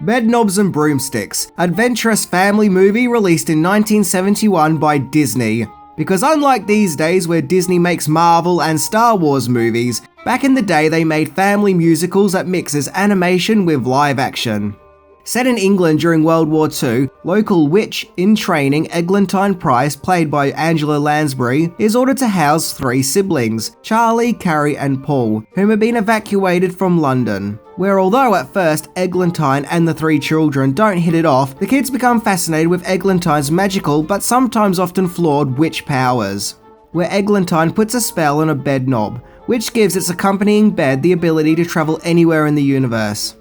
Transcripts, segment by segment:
Bedknobs and Broomsticks, adventurous family movie released in 1971 by Disney. Because unlike these days where Disney makes Marvel and Star Wars movies, back in the day they made family musicals that mixes animation with live action. Set in England during World War II, local witch in training Eglantine Price, played by Angela Lansbury, is ordered to house 3 siblings, Charlie, Carrie and Paul, whom have been evacuated from London. Where although at first Eglantine and the 3 children don't hit it off, the kids become fascinated with Eglantine's magical but sometimes often flawed witch powers. Where Eglantine puts a spell on a bed knob, which gives its accompanying bed the ability to travel anywhere in the universe.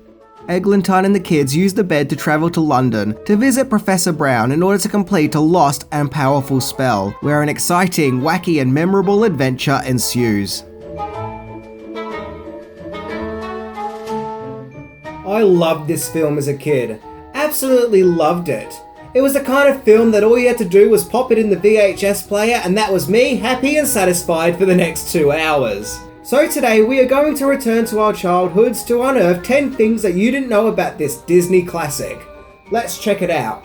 Eglantine and the kids use the bed to travel to London to visit Professor Brown in order to complete a lost and powerful spell, where an exciting, wacky and memorable adventure ensues. I loved this film as a kid. Absolutely loved it. It was the kind of film that all you had to do was pop it in the VHS player and that was me happy and satisfied for the next 2 hours. So today we are going to return to our childhoods to unearth 10 things that you didn't know about this Disney classic. Let's check it out.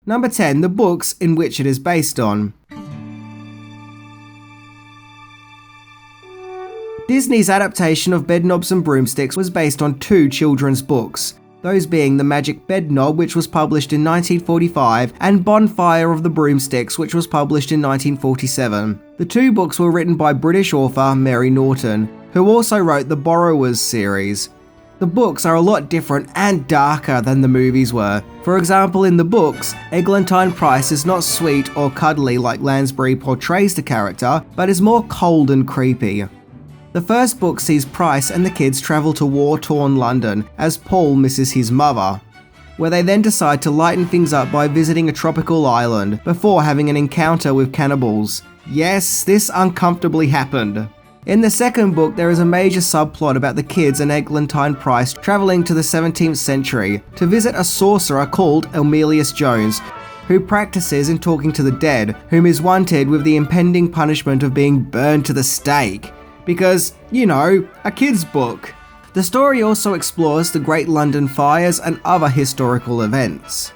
Number 10. The books in which it is based on. Disney's adaptation of Bedknobs and Broomsticks was based on 2 children's books, those being The Magic Bedknob, which was published in 1945, and Bonfire of the Broomsticks, which was published in 1947. The 2 books were written by British author Mary Norton, who also wrote the Borrowers series. The books are a lot different and darker than the movies were. For example, in the books, Eglantine Price is not sweet or cuddly like Lansbury portrays the character, but is more cold and creepy. The first book sees Price and the kids travel to war-torn London as Paul misses his mother, where they then decide to lighten things up by visiting a tropical island before having an encounter with cannibals. Yes, this uncomfortably happened. In the second book, there is a major subplot about the kids and Eglantine Price travelling to the 17th century to visit a sorcerer called Emilius Jones, who practices in talking to the dead, whom is wanted with the impending punishment of being burned to the stake. Because, you know, a kid's book. The story also explores the Great London Fires and other historical events.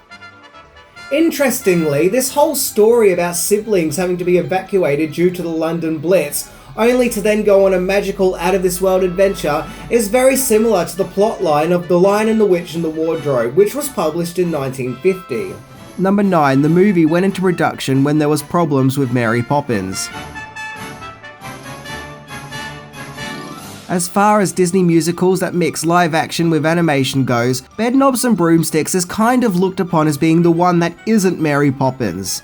Interestingly, this whole story about siblings having to be evacuated due to the London Blitz, only to then go on a magical out-of-this-world adventure, is very similar to the plotline of The Lion and the Witch and the Wardrobe, which was published in 1950. Number 9. The movie went into production when there was problems with Mary Poppins. As far as Disney musicals that mix live action with animation goes, Bedknobs and Broomsticks is kind of looked upon as being the one that isn't Mary Poppins.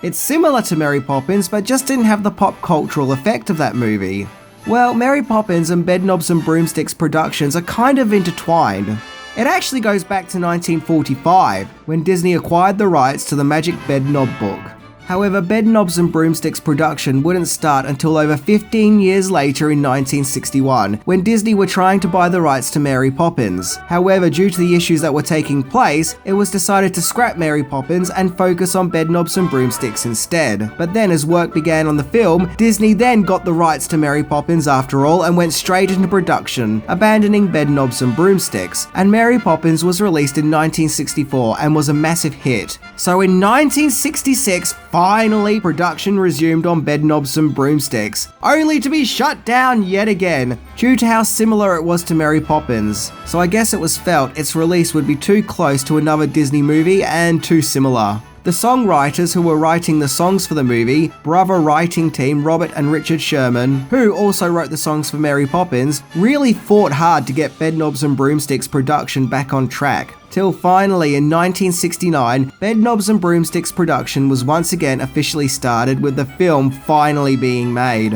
It's similar to Mary Poppins, but just didn't have the pop cultural effect of that movie. Well, Mary Poppins and Bedknobs and Broomsticks productions are kind of intertwined. It actually goes back to 1945, when Disney acquired the rights to the Magic Bedknob book. However, Bedknobs and Broomsticks production wouldn't start until over 15 years later in 1961, when Disney were trying to buy the rights to Mary Poppins. However, due to the issues that were taking place, it was decided to scrap Mary Poppins and focus on Bedknobs and Broomsticks instead. But then as work began on the film, Disney then got the rights to Mary Poppins after all and went straight into production, abandoning Bedknobs and Broomsticks, and Mary Poppins was released in 1964 and was a massive hit. So in 1966, finally, production resumed on Bedknobs and Broomsticks, only to be shut down yet again, due to how similar it was to Mary Poppins. So I guess it was felt its release would be too close to another Disney movie and too similar. The songwriters who were writing the songs for the movie, brother writing team Robert and Richard Sherman, who also wrote the songs for Mary Poppins, really fought hard to get Bedknobs and Broomsticks production back on track. Till finally in 1969, Bedknobs and Broomsticks production was once again officially started, with the film finally being made.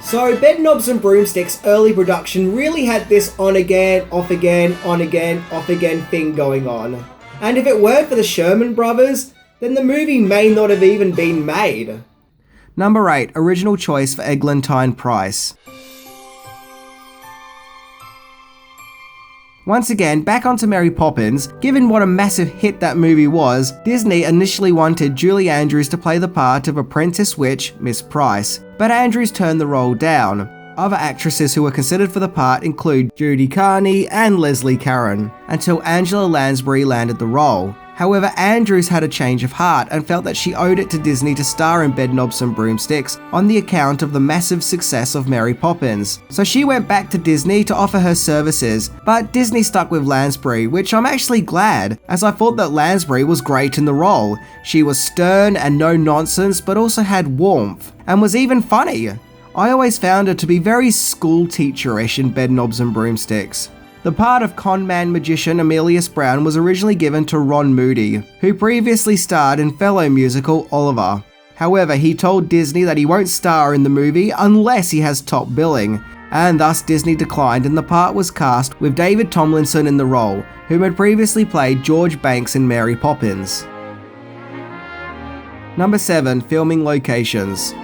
So Bedknobs and Broomsticks early production really had this on again, off again, on again, off again thing going on. And if it weren't for the Sherman brothers, then the movie may not have even been made. Number 8. Original choice for Eglantine Price. Once again, back onto Mary Poppins. Given what a massive hit that movie was, Disney initially wanted Julie Andrews to play the part of apprentice witch Miss Price, but Andrews turned the role down. Other actresses who were considered for the part include Judy Carney and Leslie Caron, until Angela Lansbury landed the role. However, Andrews had a change of heart and felt that she owed it to Disney to star in Bedknobs and Broomsticks on the account of the massive success of Mary Poppins. So she went back to Disney to offer her services, but Disney stuck with Lansbury, which I'm actually glad, as I thought that Lansbury was great in the role. She was stern and no nonsense, but also had warmth, and was even funny. I always found her to be very school teacher-ish in Bedknobs and Broomsticks. The part of conman magician Emilius Brown was originally given to Ron Moody, who previously starred in fellow musical Oliver. However, he told Disney that he won't star in the movie unless he has top billing, and thus Disney declined, and the part was cast with David Tomlinson in the role, whom had previously played George Banks in Mary Poppins. Number 7. Filming locations.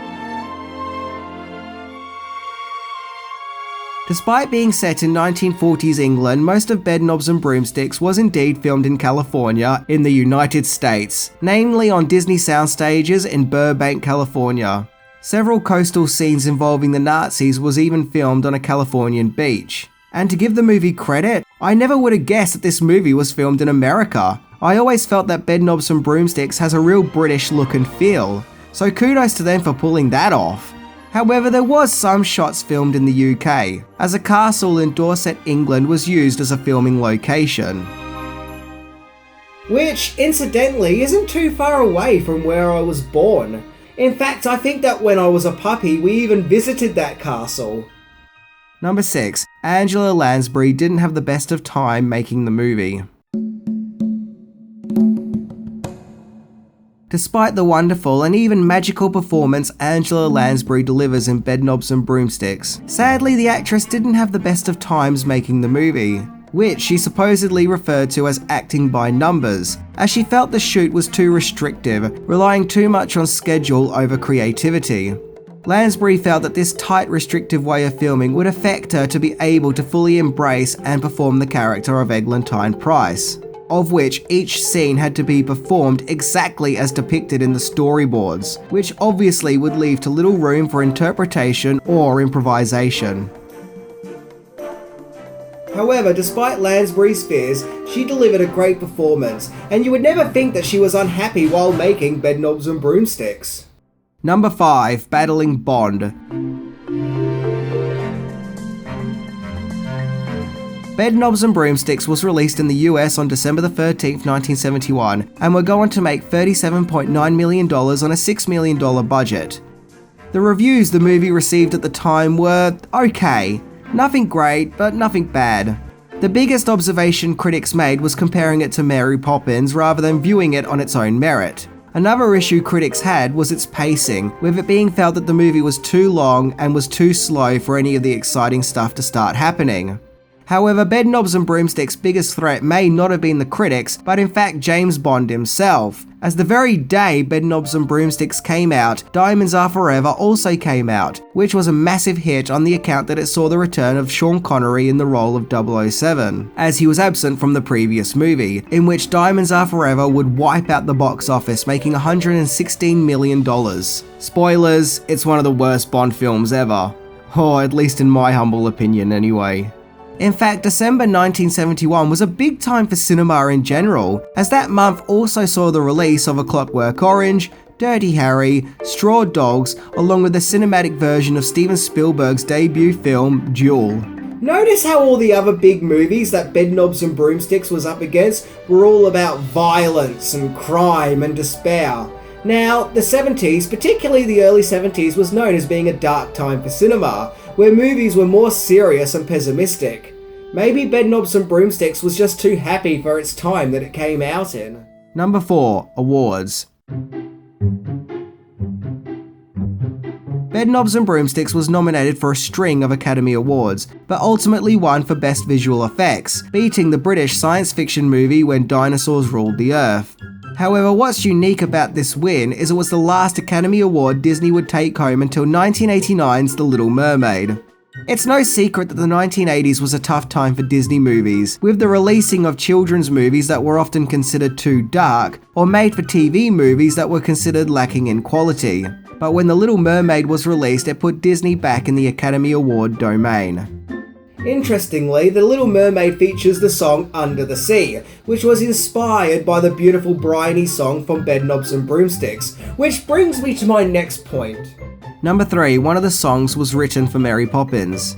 Despite being set in 1940s England, most of Bedknobs and Broomsticks was indeed filmed in California in the United States, namely on Disney sound stages in Burbank, California. Several coastal scenes involving the Nazis was even filmed on a Californian beach. And to give the movie credit, I never would have guessed that this movie was filmed in America. I always felt that Bedknobs and Broomsticks has a real British look and feel, so kudos to them for pulling that off. However, there was some shots filmed in the UK, as a castle in Dorset, England was used as a filming location. Which, incidentally, isn't too far away from where I was born. In fact, I think that when I was a puppy, we even visited that castle. Number 6. Angela Lansbury didn't have the best of time making the movie. Despite the wonderful and even magical performance Angela Lansbury delivers in Bedknobs and Broomsticks, sadly the actress didn't have the best of times making the movie, which she supposedly referred to as acting by numbers, as she felt the shoot was too restrictive, relying too much on schedule over creativity. Lansbury felt that this tight, restrictive way of filming would affect her to be able to fully embrace and perform the character of Eglantine Price, of which each scene had to be performed exactly as depicted in the storyboards, which obviously would leave to little room for interpretation or improvisation. However, despite Lansbury's fears, she delivered a great performance, and you would never think that she was unhappy while making Bedknobs and Broomsticks. Number 5. Battling Bond. Bedknobs and Broomsticks was released in the US on December 13, 1971, and would go on to make $37.9 million on a $6 million budget. The reviews the movie received at the time were okay. Nothing great, but nothing bad. The biggest observation critics made was comparing it to Mary Poppins rather than viewing it on its own merit. Another issue critics had was its pacing, with it being felt that the movie was too long and was too slow for any of the exciting stuff to start happening. However, Bedknobs and Broomsticks' biggest threat may not have been the critics, but in fact James Bond himself, as the very day Bedknobs and Broomsticks came out, Diamonds Are Forever also came out, which was a massive hit on the account that it saw the return of Sean Connery in the role of 007, as he was absent from the previous movie, in which Diamonds Are Forever would wipe out the box office, making $116 million. Spoilers, it's one of the worst Bond films ever. Or at least in my humble opinion anyway. In fact, December 1971 was a big time for cinema in general, as that month also saw the release of A Clockwork Orange, Dirty Harry, Straw Dogs, along with the cinematic version of Steven Spielberg's debut film, Duel. Notice how all the other big movies that Bedknobs and Broomsticks was up against were all about violence and crime and despair. Now, the 70s, particularly the early 70s, was known as being a dark time for cinema, where movies were more serious and pessimistic. Maybe Bedknobs and Broomsticks was just too happy for its time that it came out in. Number 4. Awards. Bedknobs and Broomsticks was nominated for a string of Academy Awards, but ultimately won for Best Visual Effects, beating the British science fiction movie When Dinosaurs Ruled the Earth. However, what's unique about this win is it was the last Academy Award Disney would take home until 1989's The Little Mermaid. It's no secret that the 1980s was a tough time for Disney movies, with the releasing of children's movies that were often considered too dark, or made-for-TV movies that were considered lacking in quality. But when The Little Mermaid was released, it put Disney back in the Academy Award domain. Interestingly, The Little Mermaid features the song Under the Sea, which was inspired by the beautiful briny song from Bedknobs and Broomsticks, which brings me to my next point. Number 3, one of the songs was written for Mary Poppins.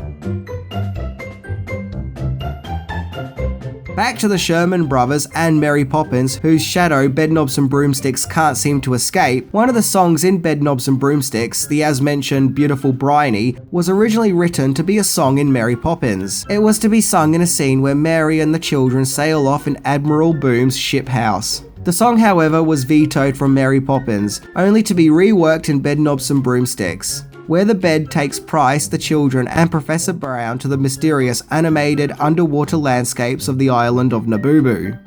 Back to the Sherman Brothers and Mary Poppins, whose shadow Bedknobs and Broomsticks can't seem to escape, one of the songs in Bedknobs and Broomsticks, the as-mentioned Beautiful Briny, was originally written to be a song in Mary Poppins. It was to be sung in a scene where Mary and the children sail off in Admiral Boom's ship house. The song, however, was vetoed from Mary Poppins, only to be reworked in Bedknobs and Broomsticks, where the bed takes Price, the children, and Professor Brown to the mysterious animated underwater landscapes of the island of Naboo.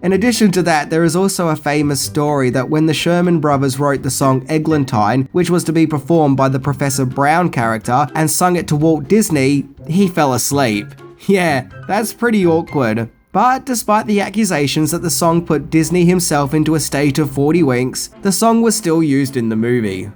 In addition to that, there is also a famous story that when the Sherman Brothers wrote the song Eglantine, which was to be performed by the Professor Brown character, and sung it to Walt Disney, he fell asleep. Yeah, that's pretty awkward. But despite the accusations that the song put Disney himself into a state of 40 winks, the song was still used in the movie.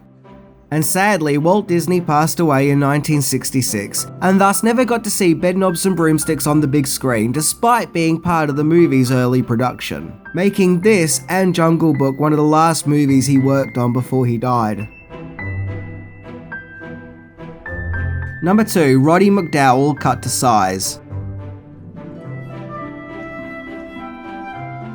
And sadly, Walt Disney passed away in 1966, and thus never got to see Bedknobs and Broomsticks on the big screen, despite being part of the movie's early production, making this and Jungle Book one of the last movies he worked on before he died. Number 2, Roddy McDowall cut to size.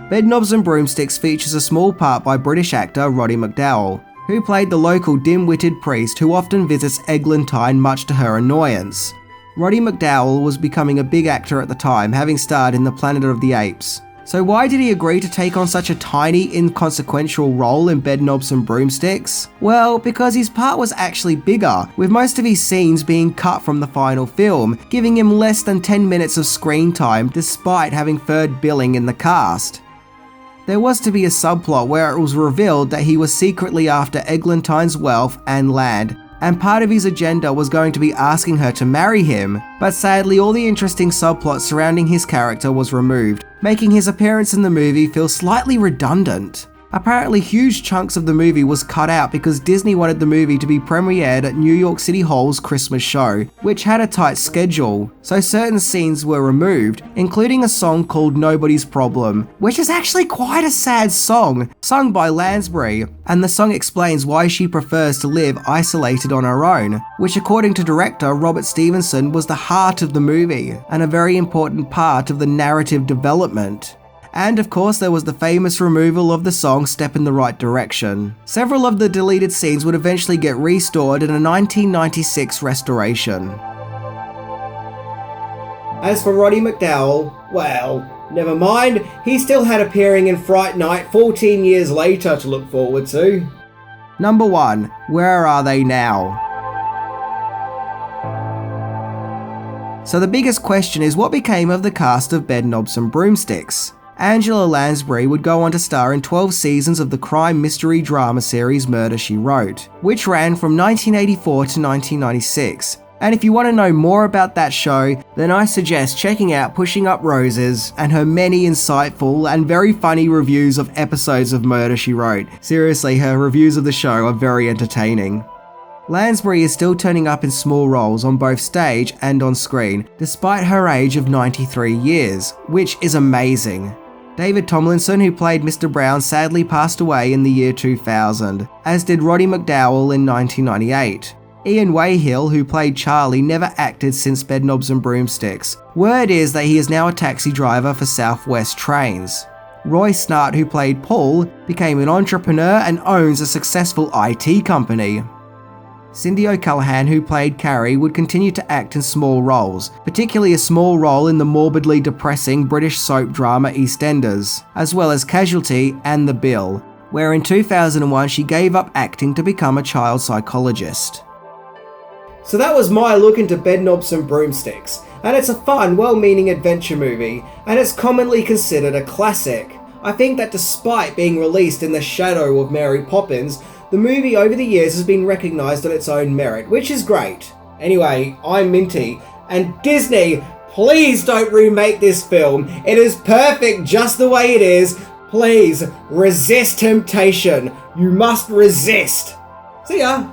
Bedknobs and Broomsticks features a small part by British actor Roddy McDowall, who played the local dim-witted priest who often visits Eglantine much to her annoyance. Roddy McDowall was becoming a big actor at the time, having starred in the Planet of the Apes. So why did he agree to take on such a tiny, inconsequential role in Bedknobs and Broomsticks? Well, because his part was actually bigger, with most of his scenes being cut from the final film, giving him less than 10 minutes of screen time despite having third billing in the cast. There was to be a subplot where it was revealed that he was secretly after Eglantine's wealth and land, and part of his agenda was going to be asking her to marry him, but sadly all the interesting subplot surrounding his character was removed, making his appearance in the movie feel slightly redundant. Apparently huge chunks of the movie was cut out because Disney wanted the movie to be premiered at New York City Hall's Christmas show, which had a tight schedule, so certain scenes were removed, including a song called Nobody's Problem, which is actually quite a sad song, sung by Lansbury, and the song explains why she prefers to live isolated on her own, which according to director Robert Stevenson was the heart of the movie, and a very important part of the narrative development. And of course there was the famous removal of the song Step in the Right Direction. Several of the deleted scenes would eventually get restored in a 1996 restoration. As for Roddy McDowall, well, never mind, he still had appearing in Fright Night 14 years later to look forward to. Number 1, where are they now? So the biggest question is what became of the cast of Bedknobs and Broomsticks? Angela Lansbury would go on to star in 12 seasons of the crime mystery drama series Murder, She Wrote, which ran from 1984 to 1996. And if you want to know more about that show, then I suggest checking out Pushing Up Roses and her many insightful and very funny reviews of episodes of Murder, She Wrote. Seriously, her reviews of the show are very entertaining. Lansbury is still turning up in small roles on both stage and on screen, despite her age of 93 years, which is amazing. David Tomlinson, who played Mr. Brown, sadly passed away in the year 2000, as did Roddy McDowall in 1998. Ian Wayhill, who played Charlie, never acted since Bedknobs and Broomsticks. Word is that he is now a taxi driver for Southwest Trains. Roy Snart, who played Paul, became an entrepreneur and owns a successful IT company. Cindy O'Callaghan, who played Carrie, would continue to act in small roles, particularly a small role in the morbidly depressing British soap drama EastEnders, as well as Casualty and The Bill, where in 2001 she gave up acting to become a child psychologist. So that was my look into Bedknobs and Broomsticks, and it's a fun, well-meaning adventure movie, and it's commonly considered a classic. I think that despite being released in the shadow of Mary Poppins, the movie over the years has been recognised on its own merit, which is great. Anyway, I'm Minty, and Disney, please don't remake this film. It is perfect just the way it is. Please, resist temptation. You must resist. See ya.